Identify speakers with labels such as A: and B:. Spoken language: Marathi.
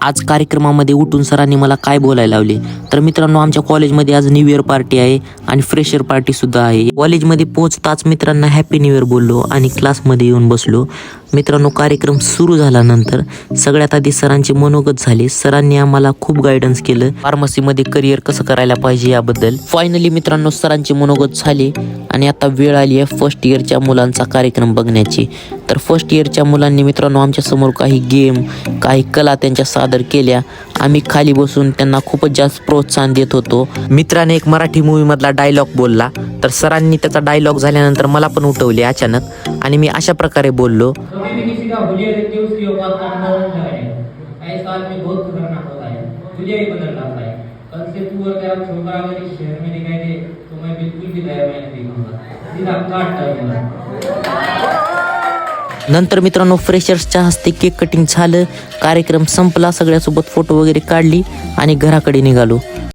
A: आज कार्यक्रमामध्ये उठून सरांनी मला काय बोलायला लावले. तर मित्रांनो, आमच्या कॉलेजमध्ये आज न्यू इयर पार्टी आहे आणि फ्रेशर पार्टी सुद्धा आहे. कॉलेजमध्ये पोहोचताच मित्रांना हॅपी न्यू इयर बोललो आणि क्लासमध्ये येऊन बसलो. मित्रांनो, कार्यक्रम सुरू झाल्यानंतर सगळ्यात आधी सरांचे मनोगत झाले. सरांनी आम्हाला खूप गायडन्स केलं फार्मसीमध्ये करिअर कसं करायला पाहिजे याबद्दल. फायनली मित्रांनो, सरांचे मनोगत झाले आणि आता वेळ आली आहे फर्स्ट इयरच्या मुलांचा कार्यक्रम बघण्याची. तर फर्स्ट इयरच्या मुलांनी मित्रांनो आमच्यासमोर काही गेम, काही कला त्यांच्या सादर केल्या. आम्ही खाली बसून त्यांना खूपच जास्त प्रोत्साहन देत होतो. मित्राने एक मराठी मूवीमधला डायलॉग बोलला, तर सरांनी त्याचा डायलॉग झाल्यानंतर मला पण उठवले अचानक आणि मी अशा प्रकारे बोललो.
B: कभी भी किसी का हुलिया देख के उसके औकात का अंदाजा नहीं लगाएगा। ऐसा आदमी बहुत खतरनाक होता है, हुलिया ही बदल डालता है। कल से तू और तेरा छोकरा अगर इस शहर में दिखाई दे तो मैं बिल्कुल भी दया नहीं दिखाऊंगा, सीधा काट डालूंगा।
A: नंतर मित्रांनो फ्रेशर्सच्या हस्ते केक कटिंग झालं. कार्यक्रम संपला. सगळ्यासोबत फोटो वगैरे काढली आणि घराकडे निघालो.